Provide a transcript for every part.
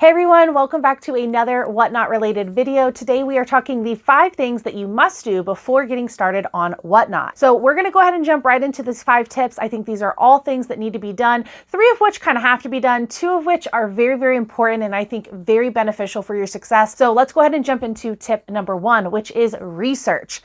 Hey everyone, welcome back to another Whatnot related video. Today we are talking the 5 things that you must do before getting started on Whatnot. So we're going to go ahead and jump right into these 5 tips. I think these are all things that need to be done, 3 of which kind of have to be done, 2 of which are very, very important and I think very beneficial for your success. So let's go ahead and jump into tip number 1, which is research.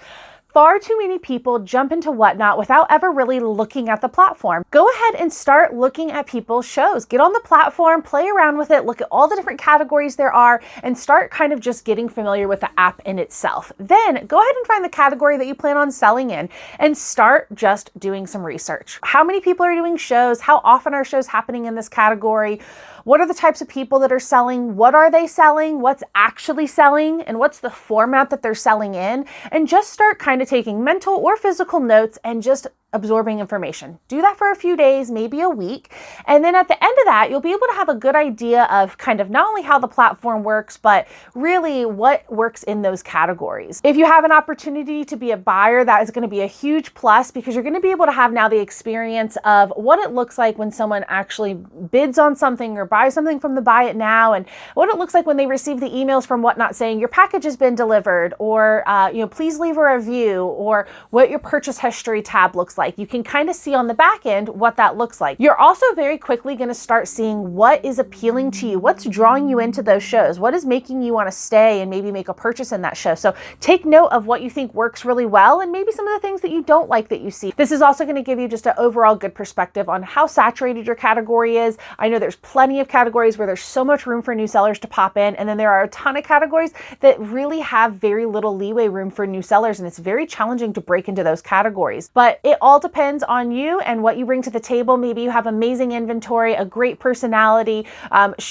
Far too many people jump into Whatnot without ever really looking at the platform. Go ahead and start looking at people's shows. Get on the platform, play around with it, look at all the different categories there are, and start kind of just getting familiar with the app in itself. Then go ahead and find the category that you plan on selling in and start just doing some research. How many people are doing shows? How often are shows happening in this category? What are the types of people that are selling? What are they selling? What's actually selling? And what's the format that they're selling in? And just start kind of taking mental or physical notes and just absorbing information. Do that for a few days, maybe a week. And then at the end of that, you'll be able to have a good idea of kind of not only how the platform works, but really what works in those categories. If you have an opportunity to be a buyer, that is going to be a huge plus because you're going to be able to have now the experience of what it looks like when someone actually bids on something or buys something from the Buy It Now, and what it looks like when they receive the emails from Whatnot saying your package has been delivered, or please leave a review, or what your purchase history tab looks like. You can kind of see on the back end what that looks like. You're also very quickly going to start seeing what is appealing to you, what's drawing you into those shows, what is making you want to stay and maybe make a purchase in that show. So take note of what you think works really well and maybe some of the things that you don't like that you see. This is also going to give you just an overall good perspective on how saturated your category is. I know there's plenty of categories where there's so much room for new sellers to pop in, and then there are a ton of categories that really have very little leeway room for new sellers, and it's very challenging to break into those categories. But it all depends on you and what you bring to the table. Maybe you have amazing inventory, a great personality.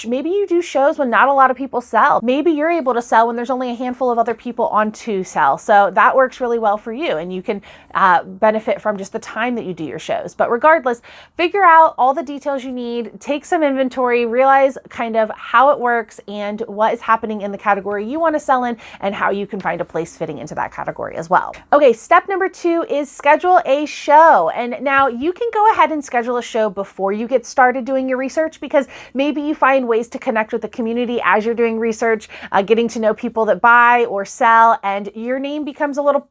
Maybe you do shows when not a lot of people sell. Maybe you're able to sell when there's only a handful of other people on to sell. So that works really well for you, and you can benefit from just the time that you do your shows. But regardless, figure out all the details you need, take some inventory, realize kind of how it works and what is happening in the category you want to sell in and how you can find a place fitting into that category as well. Okay, step number 2 is schedule a show. And now you can go ahead and schedule a show before you get started doing your research, because maybe you find ways to connect with the community as you're doing research, getting to know people that buy or sell, and your name becomes a little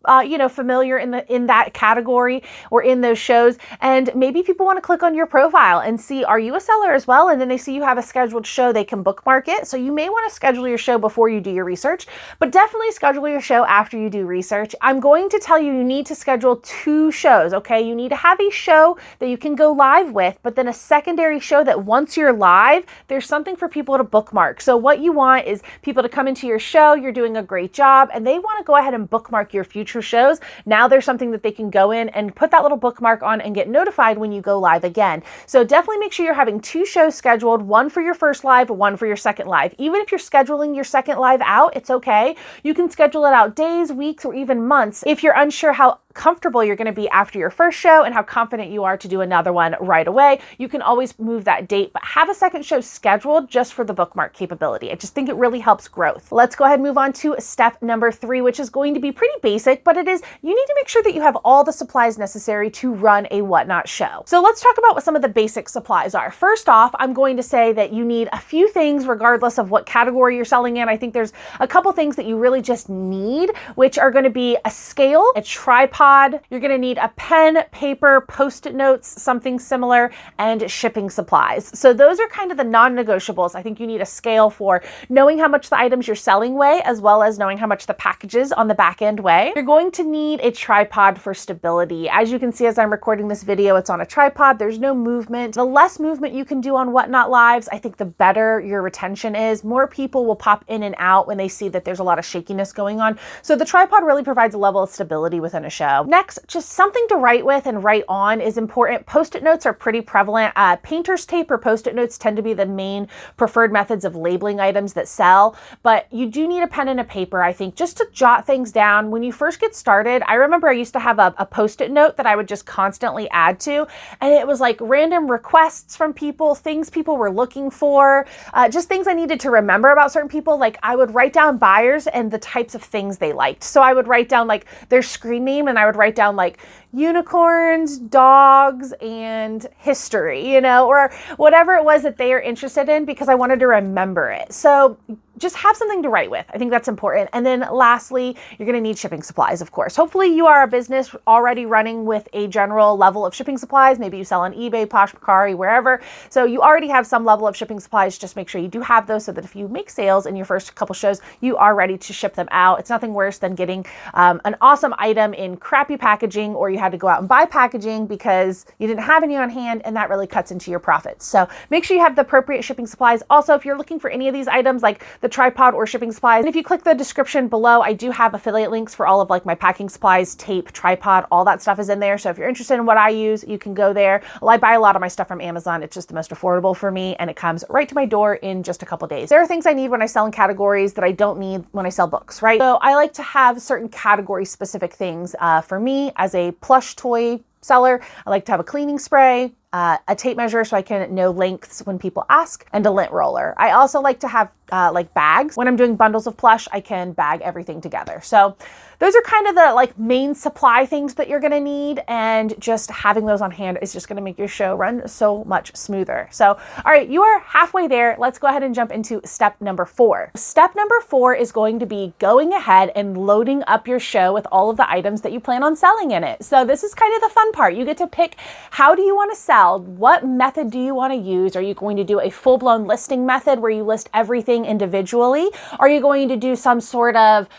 familiar in that category or in those shows. And maybe people want to click on your profile and see, are you a seller as well? And then they see you have a scheduled show, they can bookmark it. So you may want to schedule your show before you do your research, but definitely schedule your show after you do research. I'm going to tell you need to schedule 2 shows, okay? You need to have a show that you can go live with, but then a secondary show that once you're live, there's something for people to bookmark. So what you want is people to come into your show, you're doing a great job, and they want to go ahead and bookmark your future shows. Now there's something that they can go in and put that little bookmark on and get notified when you go live again. So definitely make sure you're having 2 shows scheduled, one for your first live, one for your second live. Even if you're scheduling your second live out, it's okay. You can schedule it out days, weeks, or even months if you're unsure how comfortable you're going to be after your first show and how confident you are to do another one right away. You can always move that date, but have a second show scheduled just for the bookmark capability. I just think it really helps growth. Let's go ahead and move on to step number 3, which is going to be pretty basic, but you need to make sure that you have all the supplies necessary to run a Whatnot show. So let's talk about what some of the basic supplies are. First off, I'm going to say that you need a few things regardless of what category you're selling in. I think there's a couple things that you really just need, which are going to be a scale, a tripod, you're going to need a pen, paper, Post-it notes, something similar, and shipping supplies. So those are kind of the non-negotiables. I think you need a scale for knowing how much the items you're selling weigh, as well as knowing how much the packages on the back end weigh. You're going to need a tripod for stability. As you can see, as I'm recording this video, it's on a tripod. There's no movement. The less movement you can do on Whatnot Lives, I think the better your retention is. More people will pop in and out when they see that there's a lot of shakiness going on. So the tripod really provides a level of stability within a show. Next, just something to write with and write on is important. Post-it notes are pretty prevalent. Painter's tape or Post-it notes tend to be the main preferred methods of labeling items that sell, but you do need a pen and a paper, I think, just to jot things down. When you first get started, I remember I used to have a Post-it note that I would just constantly add to, and it was like random requests from people, things people were looking for, just things I needed to remember about certain people. Like I would write down buyers and the types of things they liked. So I would write down like their screen name, and I would write down like unicorn unicorns, dogs, and history, or whatever it was that they are interested in, because I wanted to remember it. So just have something to write with. I think that's important. And then lastly, you're going to need shipping supplies, of course. Hopefully you are a business already running with a general level of shipping supplies. Maybe you sell on eBay, Poshmark, wherever. So you already have some level of shipping supplies. Just make sure you do have those so that if you make sales in your first couple shows, you are ready to ship them out. It's nothing worse than getting an awesome item in crappy packaging, or you had to go out and buy packaging because you didn't have any on hand, and that really cuts into your profits. So make sure you have the appropriate shipping supplies. Also, if you're looking for any of these items like the tripod or shipping supplies, and if you click the description below, I do have affiliate links for all of like my packing supplies, tape, tripod, all that stuff is in there. So if you're interested in what I use, you can go there. Well, I buy a lot of my stuff from Amazon. It's just the most affordable for me, and it comes right to my door in just a couple days. There are things I need when I sell in categories that I don't need when I sell books, right? So I like to have certain category specific things. For me, as a plush toy seller, I like to have a cleaning spray, a tape measure so I can know lengths when people ask, and a lint roller. I also like to have like bags. When I'm doing bundles of plush, I can bag everything together. So those are kind of the like main supply things that you're gonna need, and just having those on hand is just gonna make your show run so much smoother. So, all right, you are halfway there. Let's go ahead and jump into step number 4. Step number 4 is going to be going ahead and loading up your show with all of the items that you plan on selling in it. So this is kind of the fun part. You get to pick, how do you wanna sell? What method do you wanna use? Are you going to do a full-blown listing method where you list everything individually? Are you going to do some sort of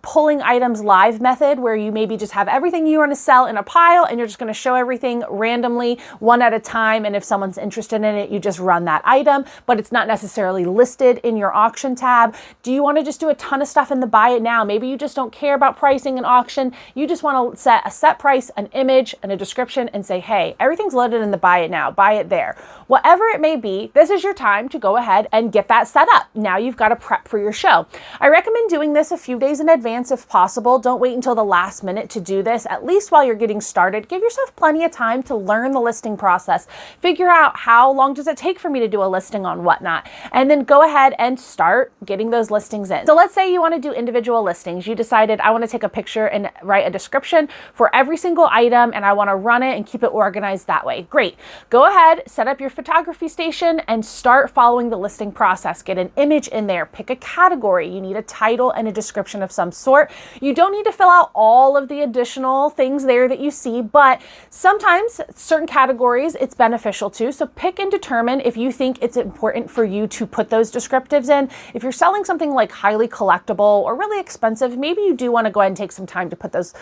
pulling items live method where you maybe just have everything you want to sell in a pile and you're just going to show everything randomly one at a time, and if someone's interested in it, you just run that item, but it's not necessarily listed in your auction tab? Do you want to just do a ton of stuff in the buy it now? Maybe you just don't care about pricing and auction. You just want to set a set price, an image, and a description, and say, hey, everything's loaded in the buy it now, buy it there. Whatever it may be, this is your time to go ahead and get that set up. Now you've got to prep for your show. I recommend doing this a few days in advance if possible. Don't wait until the last minute to do this. At least while you're getting started, give yourself plenty of time to learn the listing process. Figure out how long does it take for me to do a listing on Whatnot, and then go ahead and start getting those listings in. So let's say you want to do individual listings. You decided, I want to take a picture and write a description for every single item, and I want to run it and keep it organized that way. Great. Go ahead, set up your photography station and start following the listing process. Get an image in there, pick a category. You need a title and a description of some sort. You don't need to fill out all of the additional things there that you see, but sometimes certain categories it's beneficial to. So pick and determine if you think it's important for you to put those descriptives in. If you're selling something like highly collectible or really expensive, maybe you do want to go ahead and take some time to put those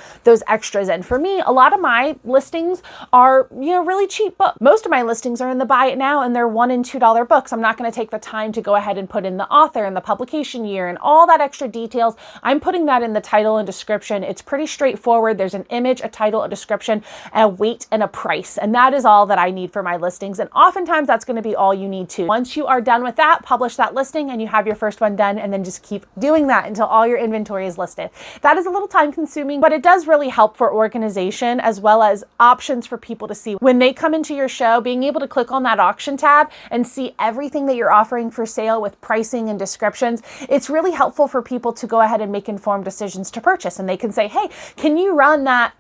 extras in. For me, a lot of my listings are, really cheap books. Most of my listings are in the buy it now, and they're $1 and $2 books. I'm not going to take the time to go ahead and put in the author and the publication year and all that extra details. I'm putting that in the title and description. It's pretty straightforward. There's an image, a title, a description, a weight, and a price. And that is all that I need for my listings. And oftentimes that's going to be all you need to. Once you are done with that, publish that listing and you have your first one done, and then just keep doing that until all your inventory is listed. That is a little time consuming, but it does really help for organization as well as options for people to see. When they come into your show, being able to click on that auction tab and see everything that you're offering for sale with pricing and descriptions, it's really helpful for people to go ahead and make informed decisions to purchase. And they can say, hey, can you run that,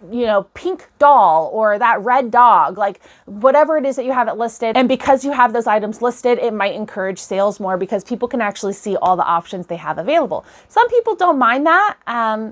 pink doll or that red dog, like whatever it is that you have it listed. And because you have those items listed, it might encourage sales more because people can actually see all the options they have available. Some people don't mind that.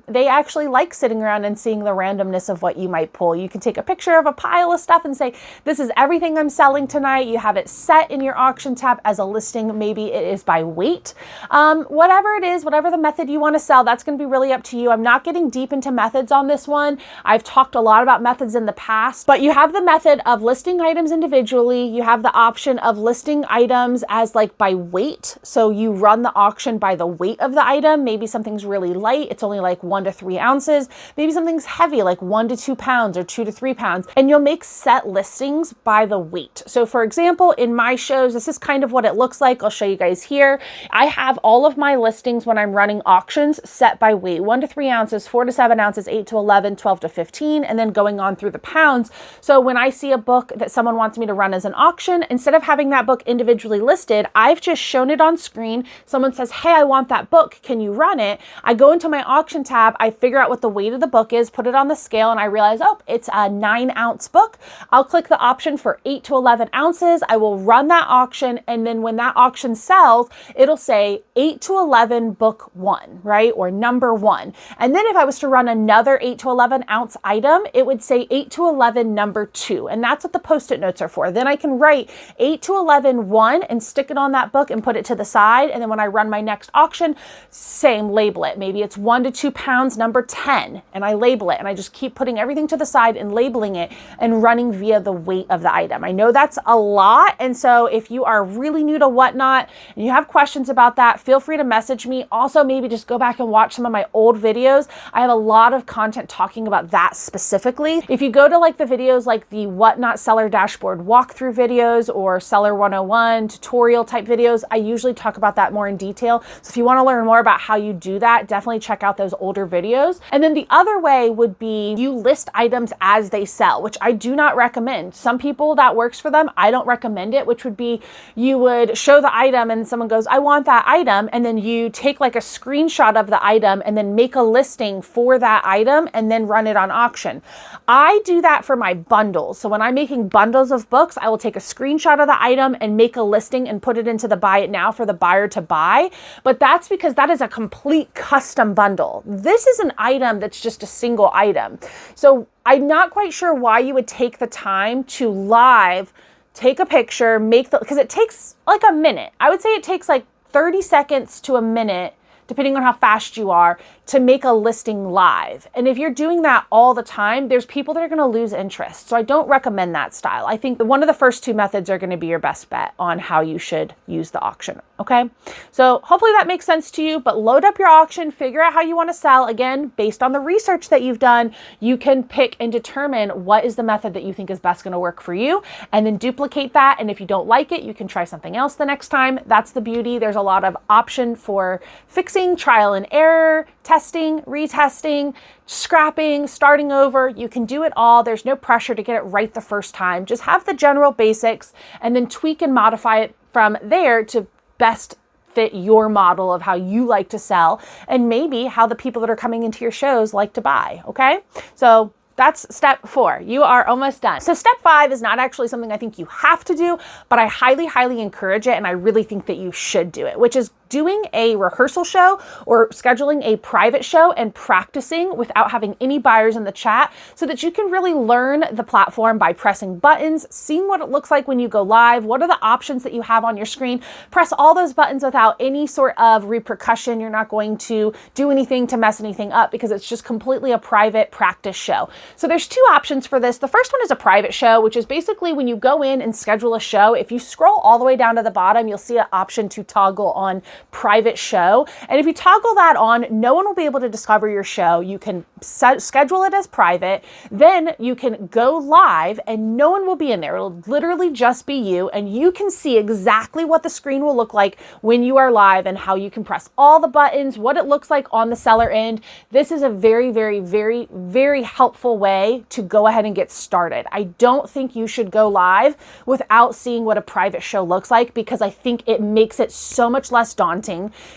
They actually like sitting around and seeing the randomness of what you might pull. You can take a picture of a pile of stuff and say, this is everything I'm selling tonight. You have it set in your auction tab as a listing. Maybe it is by weight. Whatever it is, whatever the method you want to sell, that's going to be really up to you. I'm not getting deep into methods on this one. I've talked a lot about methods in the past, but you have the method of listing items individually. You have the option of listing items as like by weight. So you run the auction by the weight of the item. Maybe something's really light. It's only like 1 to 3 ounces. Maybe something's heavy, like 1 to 2 pounds or 2 to 3 pounds. And you'll make set listings by the weight. So for example, in my shows, this is kind of what it looks like. I'll show you guys here. I have all of my listings when I'm running auctions set by weight, 1 to 3 ounces, 4 to 7 ounces, 8 to 11, 12 to 15, and then going on through the pounds. So when I see a book that someone wants me to run as an auction, instead of having that book individually listed, I've just shown it on screen. Someone says, hey, I want that book. Can you run it? I go into my auction tab, I figure out what the weight of the book is, put it on the scale, and I realize, oh, it's a 9-ounce book. I'll click the option for 8 to 11 ounces. I will run that auction, and then when that auction sells, it'll say 8 to 11 book 1, right? Or number 1. And then if I was to run another 8 to 11 ounce item, it would say 8 to 11 number 2. And that's what the Post-it notes are for. Then I can write 8 to 11 1 and stick it on that book and put it to the side. And then when I run my next auction, same, label it. Maybe it's 1 to 2 pounds number 10, and I label it, and I just keep putting everything to the side and labeling it and running via the weight of the item. I know that's a lot. And so if you are really new to Whatnot and you have questions about that, feel free to message me. Also, maybe just go back and watch some of my old videos. I have a lot of content talking about that specifically. If you go to like the videos like the Whatnot seller dashboard walkthrough videos or seller 101 tutorial type videos, I usually talk about that more in detail. So if you want to learn more about how you do that, definitely check out those older videos. And then the other way would be you list items as they sell, which I do not recommend. Some people that works for them, I don't recommend it, which would be you would show the item and someone goes, I want that item. And then you take like a screenshot of the item and then make a listing for that item and then run it on auction. I do that for my bundles. So when I'm making bundles of books, I will take a screenshot of the item and make a listing and put it into the buy it now for the buyer to buy. But that's because that is a complete custom bundle. This is an item that's just a single item. So I'm not quite sure why you would take the time to live, take a picture, because it takes like a minute. I would say it takes like 30 seconds to a minute, depending on how fast you are, to make a listing live. And if you're doing that all the time, there's people that are going to lose interest. So I don't recommend that style. I think one of the first two methods are going to be your best bet on how you should use the auction. Okay. So hopefully that makes sense to you, but load up your auction, figure out how you want to sell. Again, based on the research that you've done, you can pick and determine what is the method that you think is best going to work for you, and then duplicate that. And if you don't like it, you can try something else the next time. That's the beauty. There's a lot of option for fixing, trial and error, testing, retesting, scrapping, starting over. You can do it all. There's no pressure to get it right the first time. Just have the general basics and then tweak and modify it from there to best fit your model of how you like to sell and maybe how the people that are coming into your shows like to buy. Okay. So that's step 4. You are almost done. So step 5 is not actually something I think you have to do, but I highly, highly encourage it. And I really think that you should do it, which is doing a rehearsal show or scheduling a private show and practicing without having any buyers in the chat so that you can really learn the platform by pressing buttons, seeing what it looks like when you go live, what are the options that you have on your screen. Press all those buttons without any sort of repercussion. You're not going to do anything to mess anything up because it's just completely a private practice show. So there's 2 options for this. The first one is a private show, which is basically when you go in and schedule a show, if you scroll all the way down to the bottom, you'll see an option to toggle on private show. And if you toggle that on, no one will be able to discover your show. You can schedule it as private. Then you can go live and no one will be in there. It'll literally just be you, and you can see exactly what the screen will look like when you are live and how you can press all the buttons, what it looks like on the seller end. This is a very, very, very, very helpful way to go ahead and get started. I don't think you should go live without seeing what a private show looks like, because I think it makes it so much less daunting.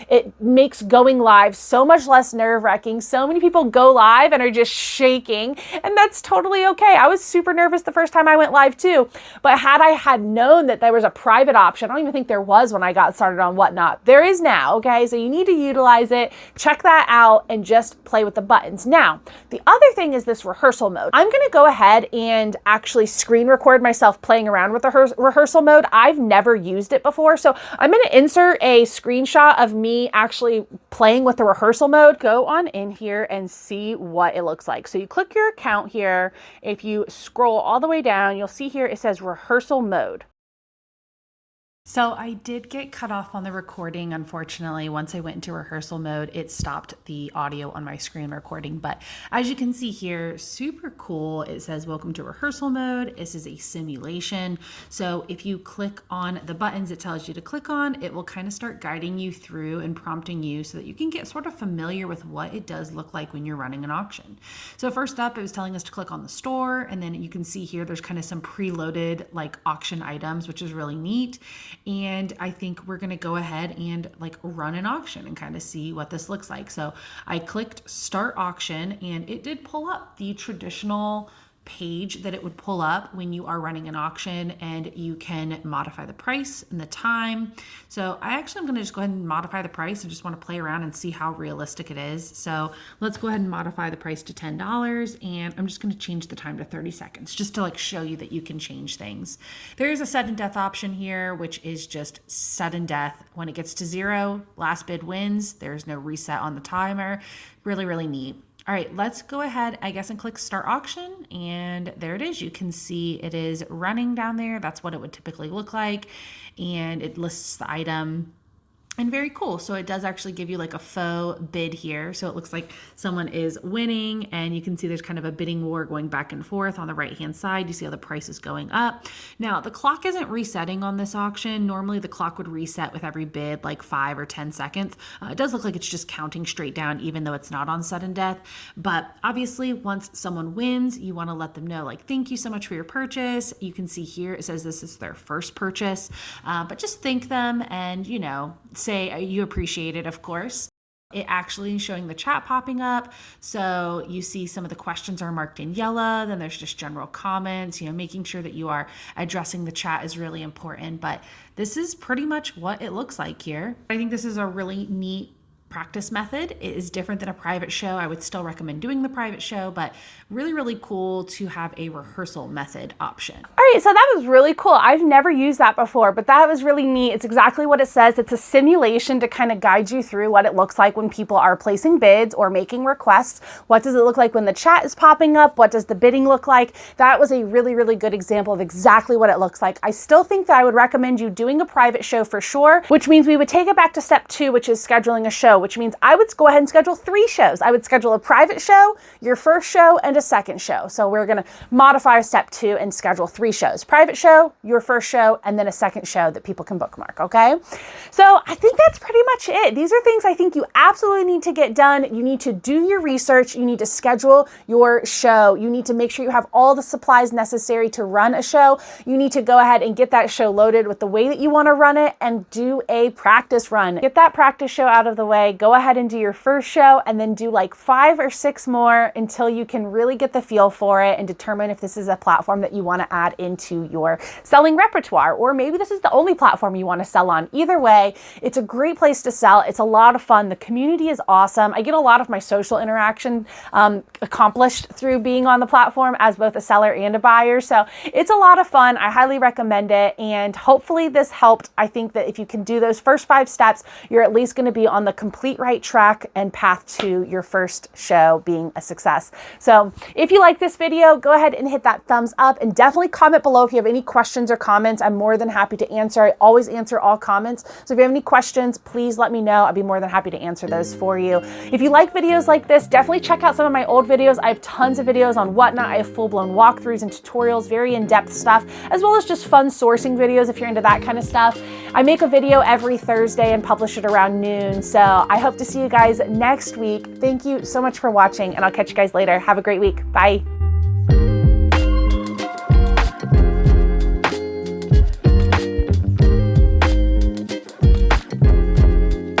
It makes going live so much less nerve-wracking. So many people go live and are just shaking, and that's totally okay. I was super nervous the first time I went live too, but had I had known that there was a private option, I don't even think there was when I got started on Whatnot. There is now, okay? So you need to utilize it, check that out, and just play with the buttons. Now, the other thing is this rehearsal mode. I'm gonna go ahead and actually screen record myself playing around with the rehearsal mode. I've never used it before, so I'm gonna insert a screenshot of me actually playing with the rehearsal mode. Go on in here and see what it looks like. So you click your account here. If you scroll all the way down, you'll see here it says rehearsal mode. So I did get cut off on the recording. Unfortunately, once I went into rehearsal mode, it stopped the audio on my screen recording. But as you can see here, super cool. It says, welcome to rehearsal mode. This is a simulation. So if you click on the buttons it tells you to click on, it will kind of start guiding you through and prompting you so that you can get sort of familiar with what it does look like when you're running an auction. So first up, it was telling us to click on the store. And then you can see here, there's kind of some preloaded like auction items, which is really neat. And I think we're gonna go ahead and like run an auction and kind of see what this looks like. So I clicked start auction and it did pull up the traditional page that it would pull up when you are running an auction, and you can modify the price and the time. So I actually am going to just go ahead and modify the price. I just want to play around and see how realistic it is. So let's go ahead and modify the price to $10, and I'm just going to change the time to 30 seconds just to like show you that you can change things. There is a sudden death option here, which is just sudden death. When it gets to 0, last bid wins. There's no reset on the timer. Really, really neat. All right, let's go ahead, I guess, and click start auction. And there it is. You can see it is running down there. That's what it would typically look like. And it lists the item. And very cool. So it does actually give you like a faux bid here. So it looks like someone is winning, and you can see there's kind of a bidding war going back and forth on the right-hand side. You see how the price is going up. Now the clock isn't resetting on this auction. Normally the clock would reset with every bid, like 5 or 10 seconds. It does look like it's just counting straight down, even though it's not on sudden death. But obviously once someone wins, you want to let them know, like, thank you so much for your purchase. You can see here, it says this is their first purchase, but just thank them and, you know, say you appreciate it, of course. It actually is showing the chat popping up. So you see some of the questions are marked in yellow. Then there's just general comments, you know, making sure that you are addressing the chat is really important. But this is pretty much what it looks like here. I think this is a really neat practice method. It is different than a private show. I would still recommend doing the private show, but really, really cool to have a rehearsal method option. All right, so that was really cool. I've never used that before, but that was really neat. It's exactly what it says. It's a simulation to kind of guide you through what it looks like when people are placing bids or making requests. What does it look like when the chat is popping up? What does the bidding look like? That was a really, really good example of exactly what it looks like. I still think that I would recommend you doing a private show for sure, which means we would take it back to step 2, which is scheduling a show, which means I would go ahead and schedule 3 shows. I would schedule a private show, your first show, and a second show. So we're going to modify step 2 and schedule 3 shows. Private show, your first show, and then a second show that people can bookmark, okay? So I think that's pretty much it. These are things I think you absolutely need to get done. You need to do your research. You need to schedule your show. You need to make sure you have all the supplies necessary to run a show. You need to go ahead and get that show loaded with the way that you want to run it and do a practice run. Get that practice show out of the way. Go ahead and do your first show, and then do like 5 or 6 more until you can really get the feel for it and determine if this is a platform that you want to add into your selling repertoire, or maybe this is the only platform you want to sell on. Either way, it's a great place to sell. It's a lot of fun. The community is awesome. I get a lot of my social interaction accomplished through being on the platform as both a seller and a buyer. So it's a lot of fun. I highly recommend it, and hopefully this helped. I think that if you can do those first 5 steps, you're at least going to be on the complete right track and path to your first show being a success. So if you like this video, go ahead and hit that thumbs up, and definitely comment below if you have any questions or comments. I'm more than happy to answer. I always answer all comments. So if you have any questions, please let me know. I'd be more than happy to answer those for you. If you like videos like this, definitely check out some of my old videos. I have tons of videos on Whatnot. I have full-blown walkthroughs and tutorials, very in-depth stuff, as well as just fun sourcing videos if you're into that kind of stuff. I make a video every Thursday and publish it around noon. So I hope to see you guys next week. Thank you so much for watching, and I'll catch you guys later. Have a great week. Bye.